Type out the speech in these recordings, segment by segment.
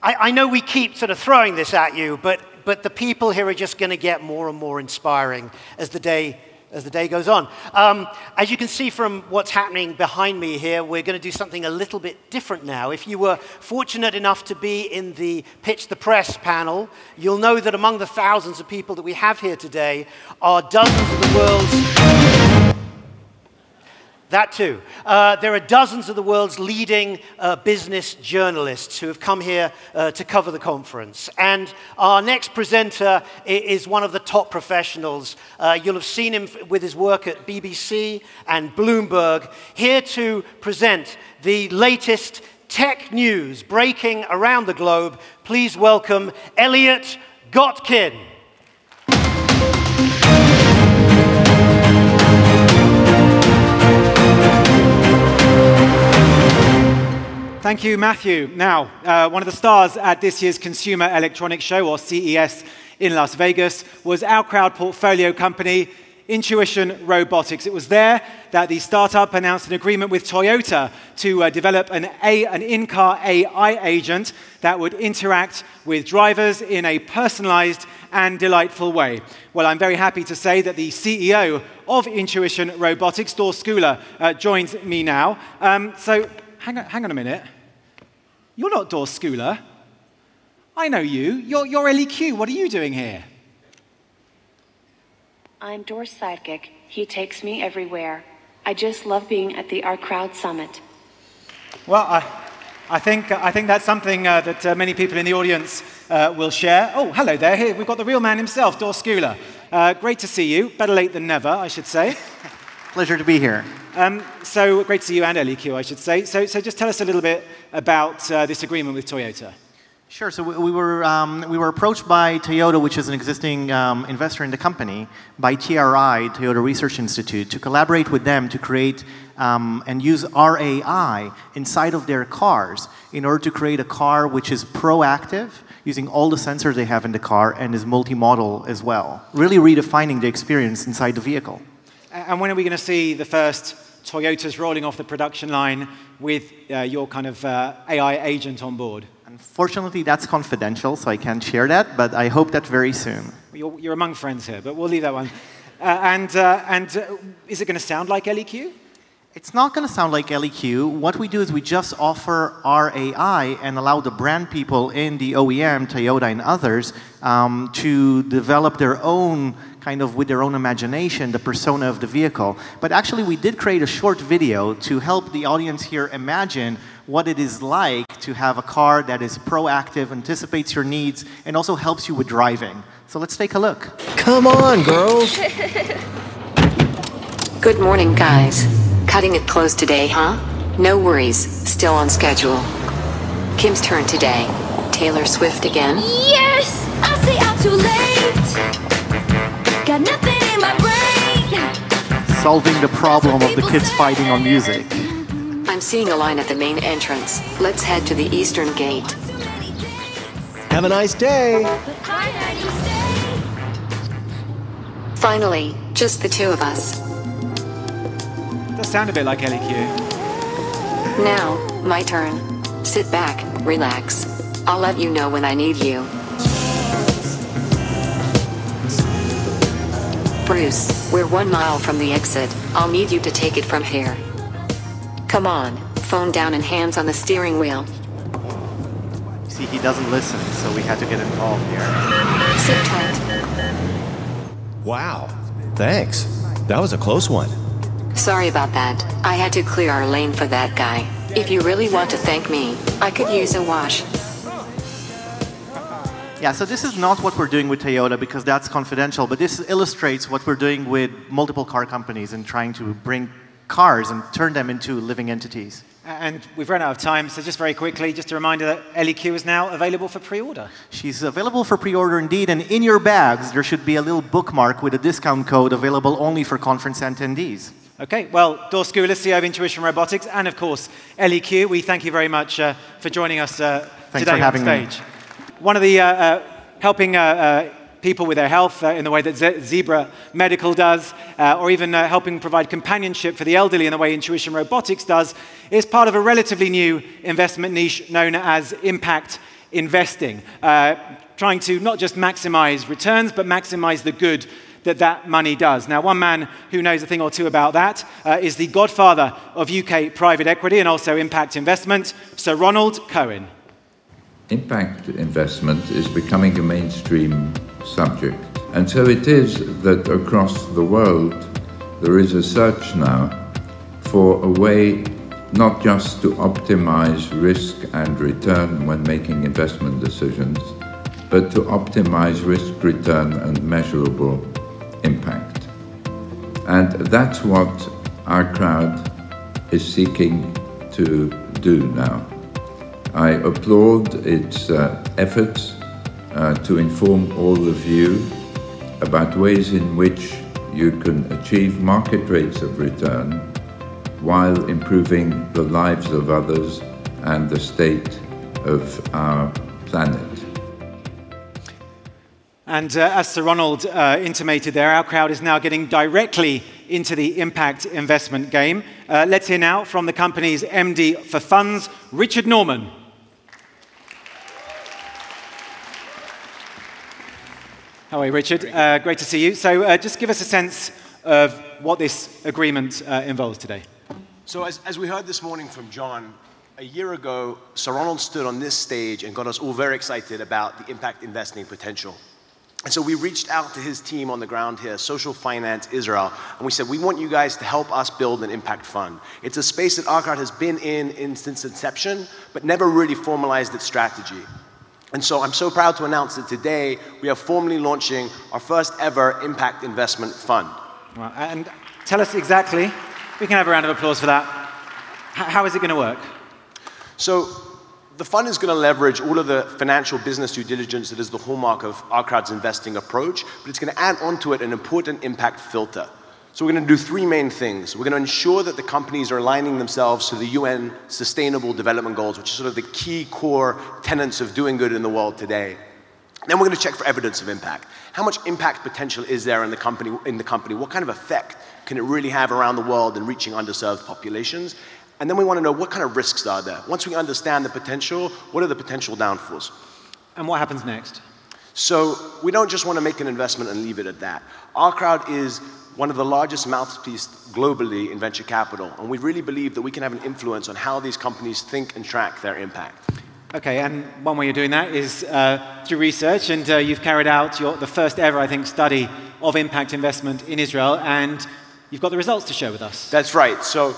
I know we keep sort of throwing this at you, but the people here are just going to get more and more inspiring as the day goes on. As you can see from what's happening behind me here, we're going to do something a little bit different now. If you were fortunate enough to be in the Pitch the Press panel, you'll know that among the thousands of people that we have here today are dozens of the world's... That too. There are dozens of the world's leading business journalists who have come here to cover the conference. And our next presenter is one of the top professionals. You'll have seen him with his work at BBC and Bloomberg, here to present the latest tech news breaking around the globe. Please welcome ELLIOT GOTKINE. Thank you, Matthew. Now, one of the stars at this year's Consumer Electronics Show, or CES, in Las Vegas, was OurCrowd portfolio company, Intuition Robotics. It was there that the startup announced an agreement with Toyota to develop an in-car AI agent that would interact with drivers in a personalized and delightful way. Well, I'm very happy to say that the CEO of Intuition Robotics, DROR joins me now. So hang on a minute. You're not DROR. I know you. You're LEQ. What are you doing here? I'm DROR's sidekick. He takes me everywhere. I just love being at the OurCrowd summit. Well, I think that's something that many people in the audience will share. Oh, hello there. Here we've got the real man himself, DROR. Great to see you. Better late than never, I should say. Pleasure to be here. So great to see you and LEQ, I should say. So just tell us a little bit about this agreement with Toyota. Sure. So we were approached by Toyota, which is an existing investor in the company, by TRI, Toyota Research Institute, to collaborate with them to create and use our AI inside of their cars in order to create a car which is proactive, using all the sensors they have in the car, and is multimodal as well, really redefining the experience inside the vehicle. And when are we going to see the first Toyotas rolling off the production line with your kind of AI agent on board? Unfortunately, that's confidential, so I can't share that, but I hope that very soon. You're among friends here, but we'll leave that one. Is it going to sound like LEQ? It's not going to sound like LEQ. What we do is we just offer our AI and allow the brand people in the OEM, Toyota and others, to develop their own kind of with their own imagination, the persona of the vehicle. But actually, we did create a short video to help the audience here imagine what it is like to have a car that is proactive, anticipates your needs, and also helps you with driving. So let's take a look. Come on, girls. Good morning, guys. Cutting it close today, huh? No worries, still on schedule. Kim's turn today. Taylor Swift again? Yes! I say I'm too late. Got nothing in my brain. Solving the problem of the kids fighting on music. I'm seeing a line at the main entrance. Let's head to the eastern gate. Have a nice day. Finally, just the two of us. Does sound a bit like LEQ. Now, my turn. Sit back, relax. I'll let you know when I need you. Bruce, we're 1 mile from the exit. I'll need you to take it from here. Come on, phone down and hands on the steering wheel. See, he doesn't listen, so we had to get involved here. Sit tight. Wow, thanks. That was a close one. Sorry about that. I had to clear our lane for that guy. If you really want to thank me, I could use a wash. Yeah, so this is not what we're doing with Toyota because that's confidential, but this illustrates what we're doing with multiple car companies and trying to bring cars and turn them into living entities. And we've run out of time, so just very quickly, just a reminder that LEQ is now available for pre-order. She's available for pre-order indeed, and in your bags there should be a little bookmark with a discount code available only for conference attendees. Okay, well, DROR, CEO of Intuition Robotics, and of course, LEQ, we thank you very much for joining us today on stage. One of the helping people with their health in the way that Zebra Medical does, or even helping provide companionship for the elderly in the way Intuition Robotics does, is part of a relatively new investment niche known as impact investing, trying to not just maximize returns, but maximize the good that that money does. Now, one man who knows a thing or two about that is the godfather of UK private equity and also impact investment, Sir Ronald Cohen. Impact investment is becoming a mainstream subject. And so it is that across the world, there is a search now for a way not just to optimize risk and return when making investment decisions, but to optimize risk, return, and measurable impact. And that's what OurCrowd is seeking to do now. I applaud its efforts to inform all of you about ways in which you can achieve market rates of return while improving the lives of others and the state of our planet. And as Sir Ronald intimated there, OurCrowd is now getting directly into the impact investment game. Let's hear now from the company's MD for funds, Richard Norman. How are you, Richard? Great to see you. So just give us a sense of what this agreement involves today. So as we heard this morning from John, a year ago, Sir Ronald stood on this stage and got us all very excited about the impact investing potential. And so we reached out to his team on the ground here, Social Finance Israel, and we said, we want you guys to help us build an impact fund. It's a space that OurCrowd has been in since inception, but never really formalized its strategy. And so I'm so proud to announce that today we are formally launching our first ever impact investment fund. Well, and tell us exactly, we can have a round of applause for that. How is it going to work? So the fund is going to leverage all of the financial business due diligence that is the hallmark of OurCrowd's investing approach, but it's going to add onto it an important impact filter. So we're going to do three main things. We're going to ensure that the companies are aligning themselves to the UN Sustainable Development Goals, which is sort of the key core tenets of doing good in the world today. Then we're going to check for evidence of impact. How much impact potential is there in the company? What kind of effect can it really have around the world in reaching underserved populations? And then we want to know what kind of risks are there. Once we understand the potential, what are the potential downfalls? And what happens next? So we don't just want to make an investment and leave it at that. OurCrowd is one of the largest mouthpieces globally in venture capital, and we really believe that we can have an influence on how these companies think and track their impact. Okay, and one way you're doing that is through research, and you've carried out the first ever, I think, study of impact investment in Israel, and you've got the results to share with us. That's right. So,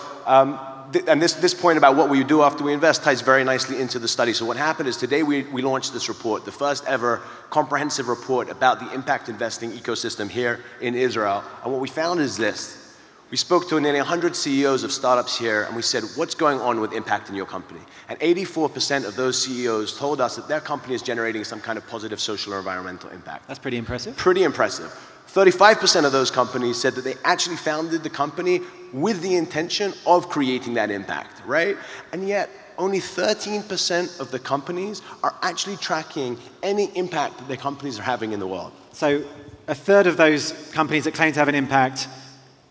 and this point about what we do after we invest ties very nicely into the study. So what happened is today we launched this report, the first ever comprehensive report about the impact investing ecosystem here in Israel. And what we found is this. We spoke to nearly 100 CEOs of startups here, and we said, what's going on with impact in your company? And 84% of those CEOs told us that their company is generating some kind of positive social or environmental impact. That's pretty impressive. Pretty impressive. 35% of those companies said that they actually founded the company with the intention of creating that impact, right? And yet, only 13% of the companies are actually tracking any impact that their companies are having in the world. So a third of those companies that claim to have an impact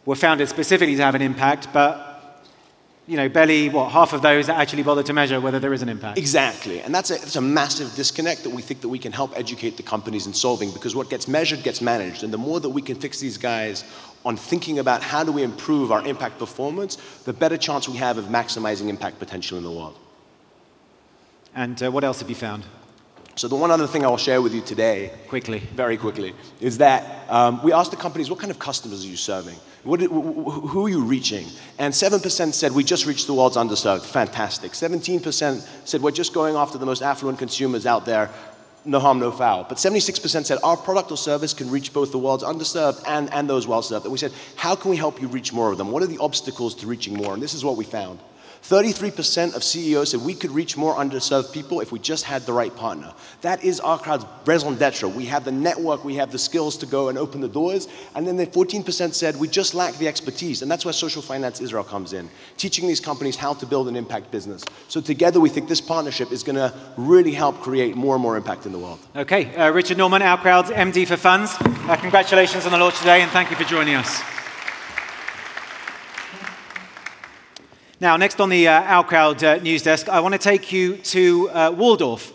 were founded specifically to have an impact, but barely, half of those actually bother to measure whether there is an impact. Exactly, and that's a massive disconnect that we think that we can help educate the companies in solving, because what gets measured gets managed, and the more that we can fix these guys on thinking about how do we improve our impact performance, the better chance we have of maximizing impact potential in the world. And what else have you found? So the one other thing I'll share with you today, very quickly, is that we asked the companies, what kind of customers are you serving? Who are you reaching? And 7% said, we just reached the world's underserved. Fantastic. 17% said, we're just going after the most affluent consumers out there. No harm, no foul. But 76% said, our product or service can reach both the world's underserved and those well-served. And we said, how can we help you reach more of them? What are the obstacles to reaching more? And this is what we found. 33% of CEOs said we could reach more underserved people if we just had the right partner. That is OurCrowd's raison d'etre. We have the network, we have the skills to go and open the doors, and then the 14% said we just lack the expertise, and that's where Social Finance Israel comes in, teaching these companies how to build an impact business. So together we think this partnership is going to really help create more and more impact in the world. Okay, Richard Norman, OurCrowd's MD for Funds. Congratulations on the launch today, and thank you for joining us. Now, next on the OurCrowd news desk, I want to take you to Waldorf.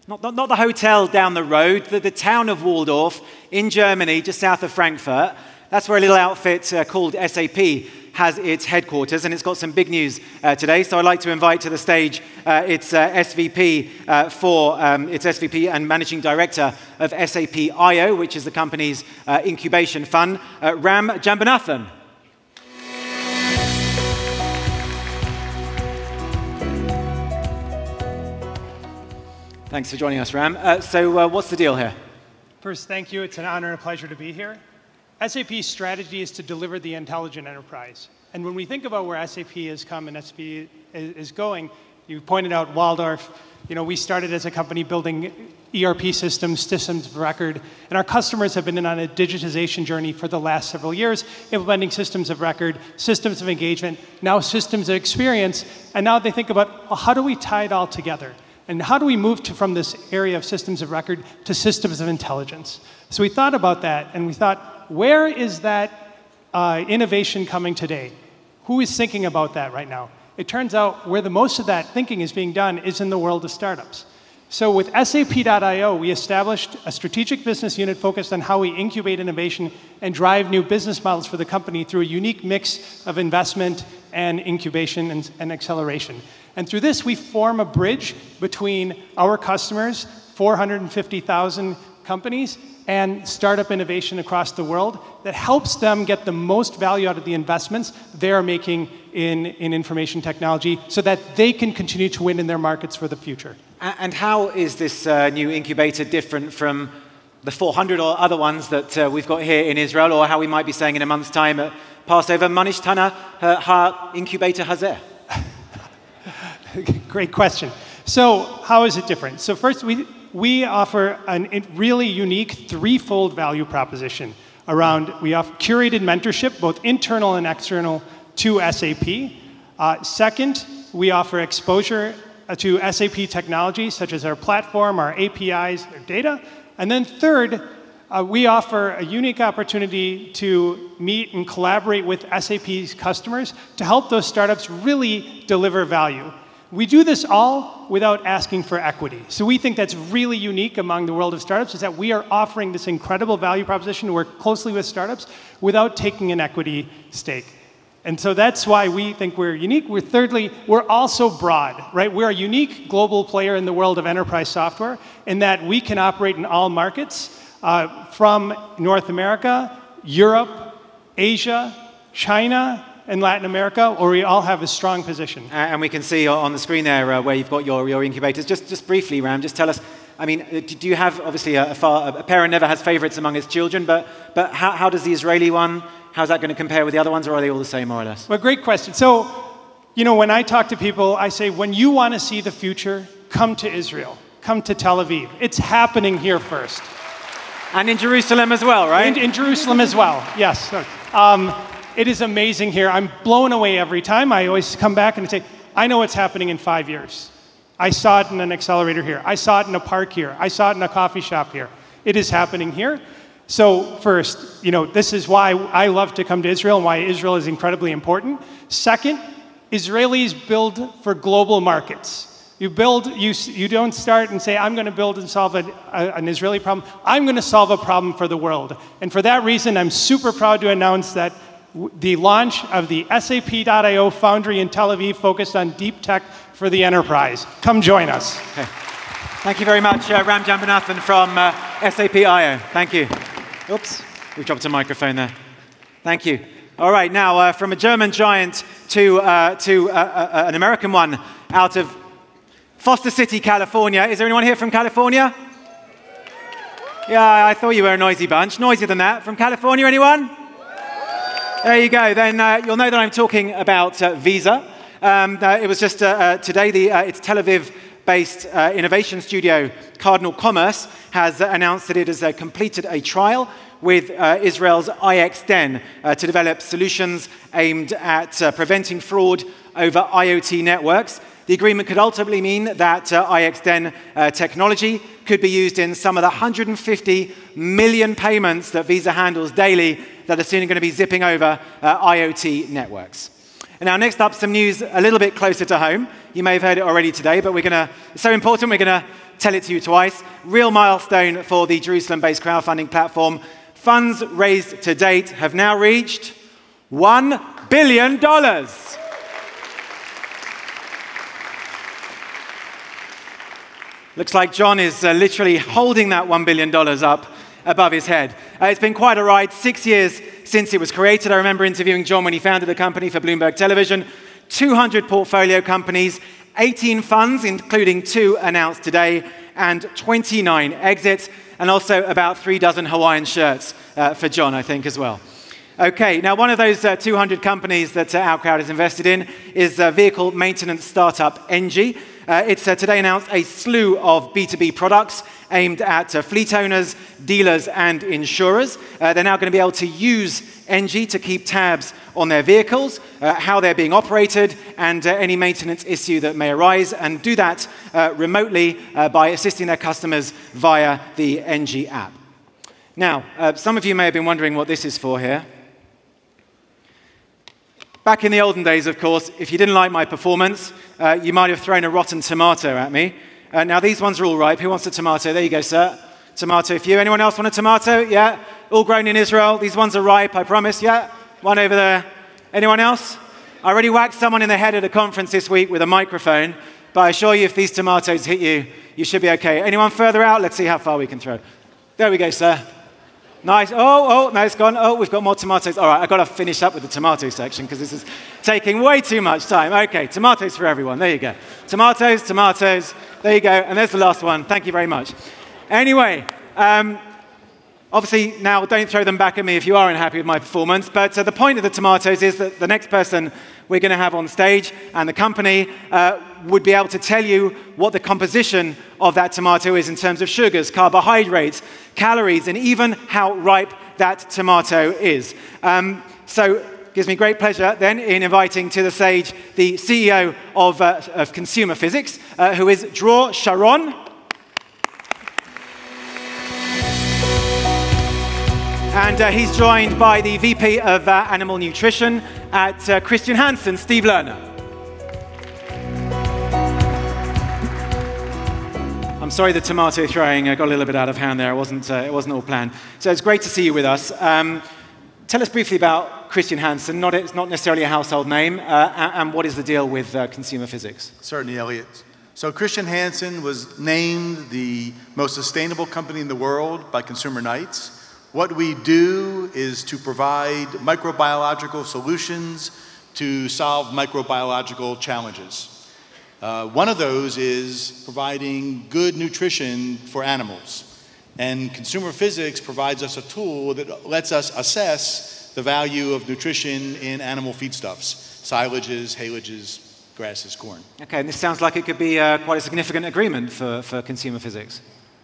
Not the hotel down the road, the town of Waldorf in Germany, just south of Frankfurt. That's where a little outfit called SAP has its headquarters, and it's got some big news today. So I'd like to invite to the stage its SVP its SVP and Managing Director of SAP IO, which is the company's incubation fund, Ram JAMBUNATHAN. Thanks for joining us, Ram. So what's the deal here? First, thank you. It's an honor and a pleasure to be here. SAP's strategy is to deliver the intelligent enterprise. And when we think about where SAP has come and SAP is going, you pointed out Waldorf. You know, we started as a company building ERP systems of record, and our customers have been on a digitization journey for the last several years, implementing systems of record, systems of engagement, now systems of experience, and now they think about, well, how do we tie it all together? And how do we move from this area of systems of record to systems of intelligence? So we thought about that, and we thought, where is that innovation coming today? Who is thinking about that right now? It turns out where the most of that thinking is being done is in the world of startups. So with SAP.io, we established a strategic business unit focused on how we incubate innovation and drive new business models for the company through a unique mix of investment and incubation and acceleration. And through this, we form a bridge between our customers, 450,000 companies, and startup innovation across the world that helps them get the most value out of the investments they're making in information technology so that they can continue to win in their markets for the future. And how is this new incubator different from the 400 or other ones that we've got here in Israel, or how we might be saying in a month's time at Passover, Manish Tana ha incubator hazeh? Great question. So how is it different? So first, we offer a really unique threefold value proposition around, we offer curated mentorship, both internal and external, to SAP. Second, we offer exposure to SAP technology, such as our platform, our APIs, our data. And then third, we offer a unique opportunity to meet and collaborate with SAP's customers to help those startups really deliver value. We do this all without asking for equity. So we think that's really unique among the world of startups, is that we are offering this incredible value proposition to work closely with startups without taking an equity stake. And so that's why we think we're unique. Thirdly, we're also broad, right? We're a unique global player in the world of enterprise software in that we can operate in all markets from North America, Europe, Asia, China, and Latin America, where we all have a strong position. And we can see on the screen there where you've got your incubators. Just briefly, Ram, just tell us, I mean, do you have, obviously, a parent never has favorites among his children, but how does the Israeli one, how's that going to compare with the other ones, or are they all the same, more or less? Well, great question. So, you know, when I talk to people, I say, when you want to see the future, come to Israel. Come to Tel Aviv. It's happening here first. And in Jerusalem as well, right? In Jerusalem as well, yes. It is amazing here. I'm blown away every time. I always come back and say, I know what's happening in 5 years. I saw it in an accelerator here. I saw it in a park here. I saw it in a coffee shop here. It is happening here. So first, you know, this is why I love to come to Israel and why Israel is incredibly important. Second, Israelis build for global markets. You don't start and say, I'm going to build and solve an Israeli problem. I'm going to solve a problem for the world. And for that reason, I'm super proud to announce that the launch of the SAP.io Foundry in Tel Aviv focused on deep tech for the enterprise. Come join us. Okay. Thank you very much, Ram JAMBUNATHAN from SAP.io. Thank you. Oops, we've dropped a microphone there. Thank you. All right, now from a German giant to an American one out of Foster City, California. Is there anyone here from California? Yeah, I thought you were a noisy bunch. Noisier than that. From California, anyone? There you go. Then you'll know that I'm talking about Visa. It was just today, its Tel Aviv-based innovation studio, Cardinal Commerce, has announced that it has completed a trial with Israel's IXDEN to develop solutions aimed at preventing fraud over IoT networks. The agreement could ultimately mean that IXDEN technology could be used in some of the 150 million payments that Visa handles daily that are soon going to be zipping over IoT networks. And now, next up, some news a little bit closer to home. You may have heard it already today, but it's so important, we're going to tell it to you twice. Real milestone for the Jerusalem-based crowdfunding platform. Funds raised to date have now reached $1 billion. Looks like John is literally holding that $1 billion up above his head. It's been quite a ride, 6 years since it was created. I remember interviewing John when he founded the company for Bloomberg Television. 200 portfolio companies, 18 funds, including 2 announced today, and 29 exits, and also about 3 dozen Hawaiian shirts for John, I think, as well. Okay, now one of those 200 companies that OurCrowd is invested in is vehicle maintenance startup Engie. It's today announced a slew of B2B products aimed at fleet owners, dealers, and insurers. They're now going to be able to use Engie to keep tabs on their vehicles, how they're being operated, and any maintenance issue that may arise, and do that remotely by assisting their customers via the Engie app. Now, some of you may have been wondering what this is for here. Back in the olden days, of course, if you didn't like my performance, you might have thrown a rotten tomato at me. Now, these ones are all ripe. Who wants a tomato? There you go, sir. Tomato for you. Anyone else want a tomato? Yeah? All grown in Israel. These ones are ripe, I promise. Yeah? One over there. Anyone else? I already whacked someone in the head at a conference this week with a microphone, but I assure you if these tomatoes hit you, you should be okay. Anyone further out? Let's see how far we can throw. There we go, sir. Nice. Oh, no, it's gone. Oh, we've got more tomatoes. All right, I've got to finish up with the tomato section because this is taking way too much time. Okay, tomatoes for everyone. There you go. Tomatoes, tomatoes. There you go. And there's the last one. Thank you very much. Anyway, obviously, now don't throw them back at me if you are unhappy with my performance. But the point of the tomatoes is that the next person we're going to have on stage and the company would be able to tell you what the composition of that tomato is in terms of sugars, carbohydrates, calories, and even how ripe that tomato is. So it gives me great pleasure then in inviting to the stage the CEO of Consumer Physics, who is DROR, SHARON. And he's joined by the VP of Animal Nutrition at Christian Hansen, Steve Lerner. I'm sorry the tomato throwing got a little bit out of hand there. It wasn't all planned. So it's great to see you with us. Tell us briefly about Christian Hansen. It's not necessarily a household name. And what is the deal with Consumer Physics? Certainly, Elliot. So Christian Hansen was named the most sustainable company in the world by Consumer Nights. What we do is to provide microbiological solutions to solve microbiological challenges. One of those is providing good nutrition for animals. And Consumer Physics provides us a tool that lets us assess the value of nutrition in animal feedstuffs, silages, haylages, grasses, corn. Okay, and this sounds like it could be quite a significant agreement for Consumer Physics.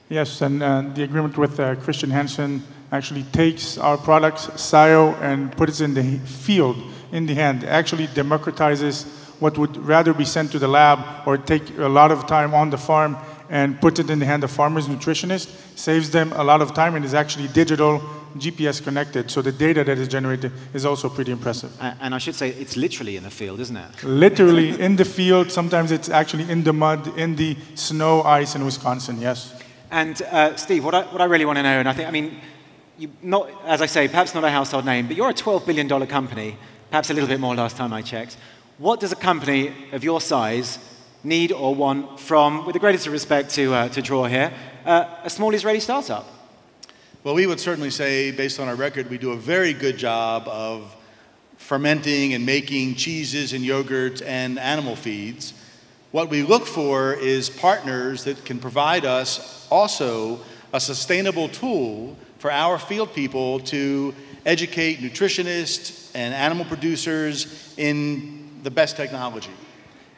Yes, and the agreement with Christian Hansen actually takes our products, SIO, and puts it in the field, in the hand. It actually democratizes what would rather be sent to the lab or take a lot of time on the farm and puts it in the hand of farmers, nutritionists, saves them a lot of time, and is actually digital, GPS connected. So the data that is generated is also pretty impressive. And I should say it's literally in the field, isn't it? Literally in the field. Sometimes it's actually in the mud, in the snow, ice in Wisconsin, yes. And Steve, what I really want to know, and I mean, as I say, perhaps not a household name, but you're a $12 billion company, perhaps a little bit more last time I checked. What does a company of your size need or want from, with the greatest respect to DROR here, a small Israeli startup? Well, we would certainly say, based on our record, we do a very good job of fermenting and making cheeses and yogurts and animal feeds. What we look for is partners that can provide us also a sustainable tool for our field people to educate nutritionists and animal producers in the best technology.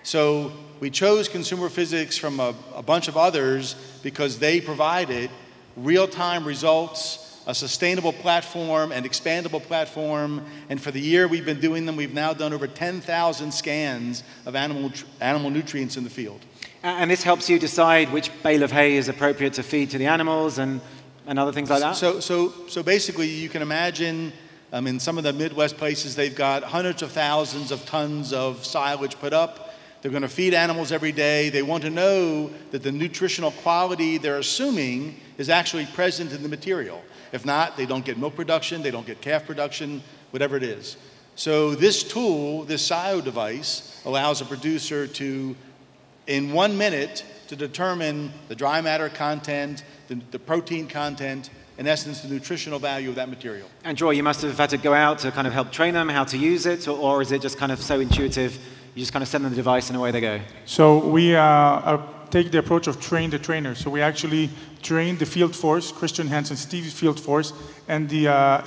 So we chose Consumer Physics from a bunch of others because they provided real-time results, a sustainable platform, an expandable platform, and for the year we've been doing them, we've now done over 10,000 scans of animal nutrients in the field. And this helps you decide which bale of hay is appropriate to feed to the animals and other things like that? So basically, you can imagine In some of the Midwest places, they've got hundreds of thousands of tons of silage put up. They're going to feed animals every day. They want to know that the nutritional quality they're assuming is actually present in the material. If not, they don't get milk production, they don't get calf production, whatever it is. So this tool, this SIO device, allows a producer to, in 1 minute, to determine the dry matter content, the protein content, in essence, the nutritional value of that material. And DROR, you must have had to go out to kind of help train them how to use it, or is it just kind of so intuitive, you just kind of send them the device and away they go? So we take the approach of train the trainer. So we actually train the field force, Christian Hansen, Steve's field force, and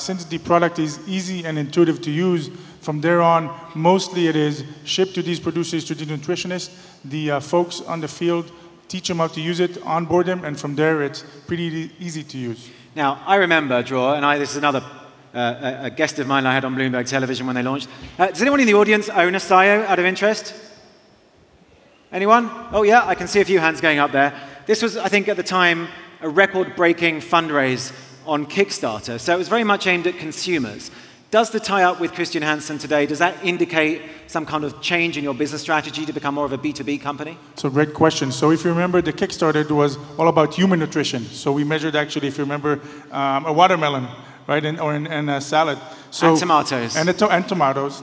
since the product is easy and intuitive to use, from there on, mostly it is shipped to these producers, to the nutritionists, the folks on the field, teach them how to use it, onboard them, and from there it's pretty easy to use. Now, I remember, DROR, and this is another a guest of mine I had on Bloomberg television when they launched. Does anyone in the audience own a SIO out of interest? Anyone? Oh yeah, I can see a few hands going up there. This was, I think, at the time, a record-breaking fundraise on Kickstarter, so it was very much aimed at consumers. Does the tie-up with Christian Hansen today, does that indicate some kind of change in your business strategy to become more of a B2B company? So great question. So if you remember, the Kickstarter was all about human nutrition. So we measured actually, if you remember, a watermelon, right, and a salad. So, and tomatoes. And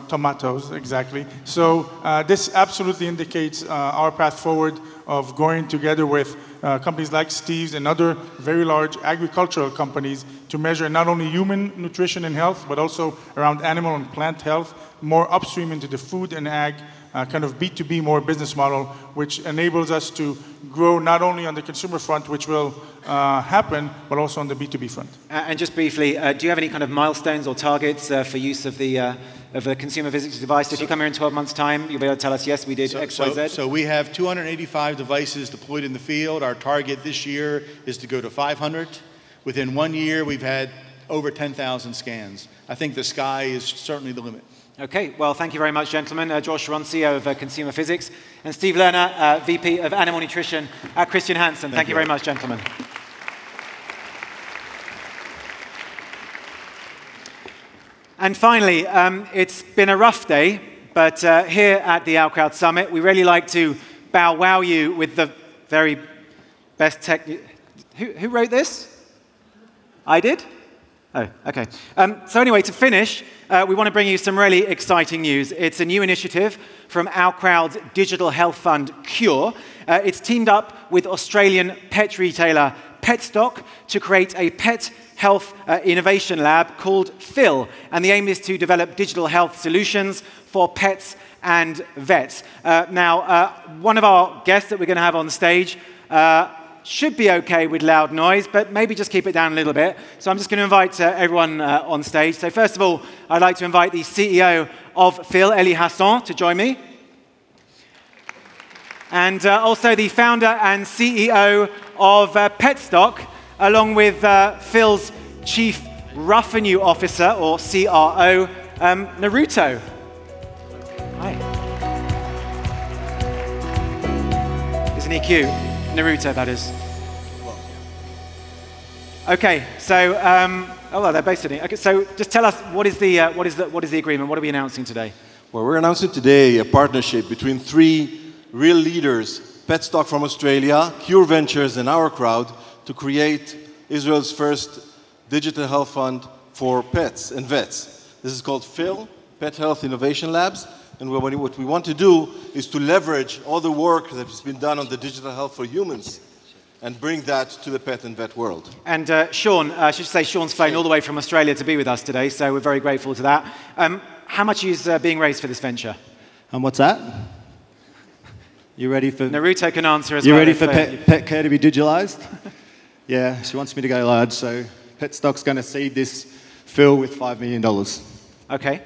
tomatoes, exactly. So this absolutely indicates our path forward of going together with companies like Steve's and other very large agricultural companies to measure not only human nutrition and health, but also around animal and plant health, more upstream into the food and ag, kind of B2B more business model, which enables us to grow not only on the consumer front, which will happen, but also on the B2B front. And just briefly, do you have any kind of milestones or targets for use of the consumer physics device? If you come here in 12 months' time, you'll be able to tell us, yes, we did X, Y, Z? So we have 285 devices deployed in the field. Our target this year is to go to 500. Within 1 year, we've had over 10,000 scans. I think the sky is certainly the limit. Okay, well, thank you very much, gentlemen. SHARON, CEO of Consumer Physics, and Steve Lerner, VP of Animal Nutrition at Christian Hansen. Thank you very much, gentlemen. And finally, it's been a rough day, but here at the OurCrowd Summit, we really like to bow wow you with the very best tech. Who wrote this? I did? Oh, okay. So anyway, to finish, we want to bring you some really exciting news. It's a new initiative from OurCrowd's digital health fund, Cure. It's teamed up with Australian pet retailer PETstock to create a pet health innovation lab called Phil. And the aim is to develop digital health solutions for pets and vets. Now, one of our guests that we're going to have on stage should be okay with loud noise, but maybe just keep it down a little bit. So I'm just going to invite everyone on stage. So first of all, I'd like to invite the CEO of Phil, HASSON, to join me. And also the founder and CEO of PETstock, along with Phil's Chief Revenue Officer, or CRO, Naruto. Hi. Isn't he cute? Naruto, that is. Okay, so oh well, they're both sitting. Okay, so just tell us what is the agreement? What are we announcing today? Well, we're announcing today a partnership between 3 real leaders: PETstock from Australia, Cure Ventures, and OurCrowd, to create Israel's first digital health fund for pets and vets. This is called Phil, Pet Health Innovation Labs. And what we want to do is to leverage all the work that has been done on the digital health for humans and bring that to the pet and vet world. And Sean, I should say Sean's flown all the way from Australia to be with us today, so we're very grateful to that. How much is being raised for this venture? And what's that? You ready for... Naruto can answer as well. You ready for pet care to be digitalized? Yeah, she wants me to go large, so PETstock's going to seed this Phil with $5 million. Okay.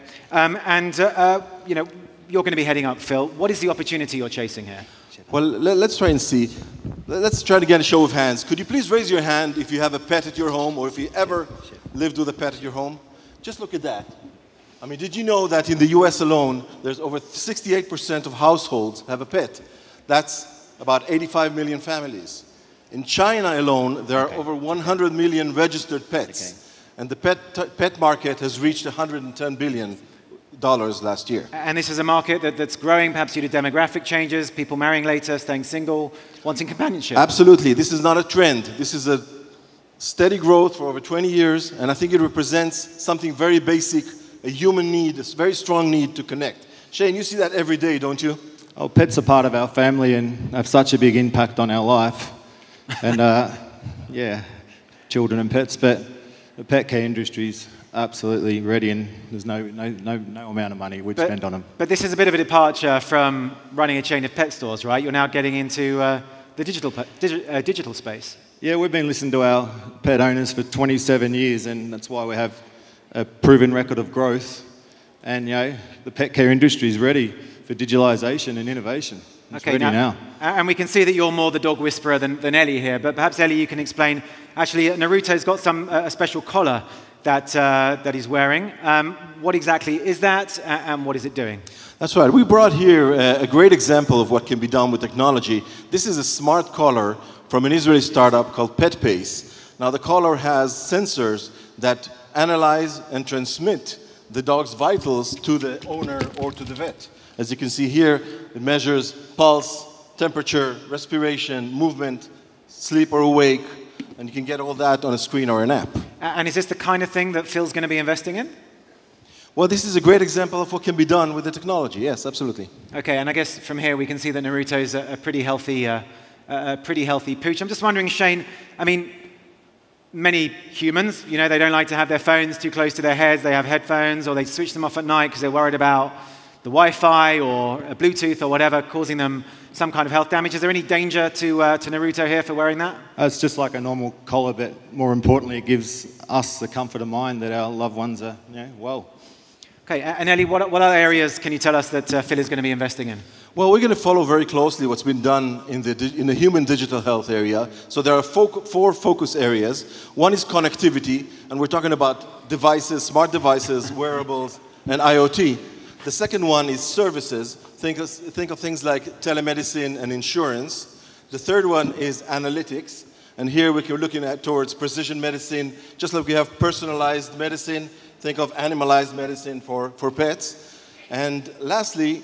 You know, you're going to be heading up, Phil. What is the opportunity you're chasing here? Well, let's try and see. Let's try to get a show of hands. Could you please raise your hand if you have a pet at your home, or if you ever lived with a pet at your home? Just look at that. I mean, did you know that in the US alone, there's over 68% of households have a pet? That's about 85 million families. In China alone, there are over 100 million registered pets. And the pet market has reached $110 billion last year. And this is a market that's growing, perhaps due to demographic changes, people marrying later, staying single, wanting companionship. Absolutely. This is not a trend. This is a steady growth for over 20 years, and I think it represents something very basic, a human need, a very strong need to connect. Shane, you see that every day, don't you? Oh, pets are part of our family and have such a big impact on our life. And yeah, children and pets, but the pet care industry's absolutely ready, and there's no amount of money we'd spend on them. But this is a bit of a departure from running a chain of pet stores, right? You're now getting into the digital space. Yeah, we've been listening to our pet owners for 27 years, and that's why we have a proven record of growth. And you know, the pet care industry is ready for digitalization and innovation. It's ready now. And we can see that you're more the dog whisperer than Ellie here, but perhaps Ellie, you can explain. Actually, Naruto's got a special collar that he's wearing. What exactly is that, and what is it doing? That's right. We brought here a great example of what can be done with technology. This is a smart collar from an Israeli startup called PetPace. Now, the collar has sensors that analyze and transmit the dog's vitals to the owner or to the vet. As you can see here, it measures pulse, temperature, respiration, movement, sleep or awake, and you can get all that on a screen or an app. And is this the kind of thing that Phil's going to be investing in? Well, this is a great example of what can be done with the technology. Yes, absolutely. Okay, and I guess from here we can see that Naruto's a pretty healthy pooch. I'm just wondering, Shane, I mean, many humans, you know, they don't like to have their phones too close to their heads. They have headphones, or they switch them off at night because they're worried about the Wi-Fi or Bluetooth or whatever causing them some kind of health damage. Is there any danger to Naruto here for wearing that? It's just like a normal collar, but more importantly, it gives us the comfort of mind that our loved ones are, you know, well. Okay, and Ellie, what other areas can you tell us that Phil is going to be investing in? Well, we're going to follow very closely what's been done in the human digital health area. So there are four focus areas. One is connectivity, and we're talking about devices, smart devices, wearables, and IoT. The second one is services. Think of things like telemedicine and insurance. The third one is analytics. And here we're looking towards precision medicine. Just like we have personalized medicine, think of animalized medicine for pets. And lastly,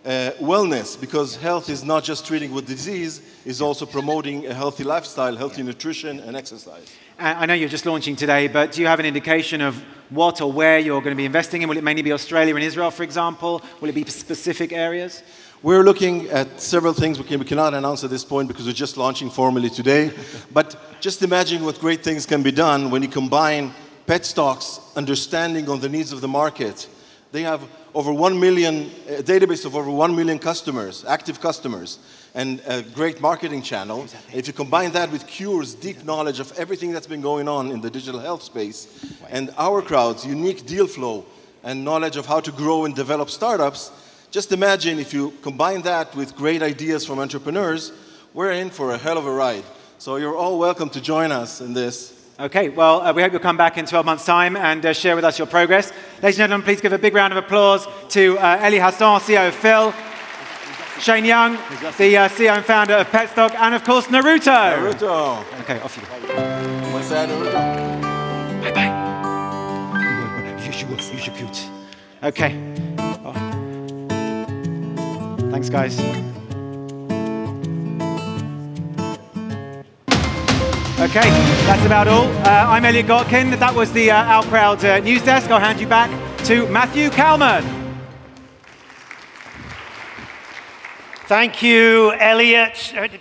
wellness, because health is not just treating with disease, is also promoting a healthy lifestyle, healthy nutrition, and exercise. I know you're just launching today, but do you have an indication of what or where you're going to be investing in? Will it mainly be Australia and Israel, for example? Will it be specific areas? We're looking at several things we cannot announce at this point because we're just launching formally today. But just imagine what great things can be done when you combine PETstock's understanding on the needs of the market. They have over 1 million, a database of over 1 million customers, active customers, and a great marketing channel. If you combine that with Cure's deep knowledge of everything that's been going on in the digital health space, and OurCrowd's unique deal flow and knowledge of how to grow and develop startups, just imagine if you combine that with great ideas from entrepreneurs, we're in for a hell of a ride. So you're all welcome to join us in this. Okay, well, we hope you'll come back in 12 months' time and share with us your progress. Ladies and gentlemen, please give a big round of applause to Eli HASSON, CEO of Phil, Shane Young, the CEO and founder of PETstock, and of course, Naruto. Naruto. Okay, off you go. What's that, Naruto? Bye-bye. You should cute. Okay. Oh. Thanks, guys. Okay, that's about all. I'm Elliot GOTKINE. That was the OurCrowd news desk. I'll hand you back to Matthew Kalman. Thank you, Elliot.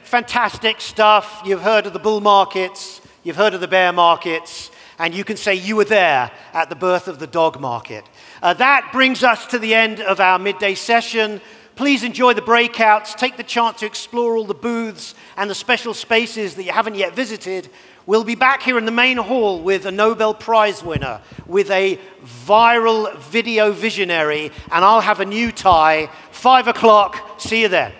Fantastic stuff. You've heard of the bull markets, you've heard of the bear markets, and you can say you were there at the birth of the dog market. That brings us to the end of our midday session. Please enjoy the breakouts. Take the chance to explore all the booths and the special spaces that you haven't yet visited. We'll be back here in the main hall with a Nobel Prize winner, with a viral video visionary, and I'll have a new tie. 5 o'clock. See you then.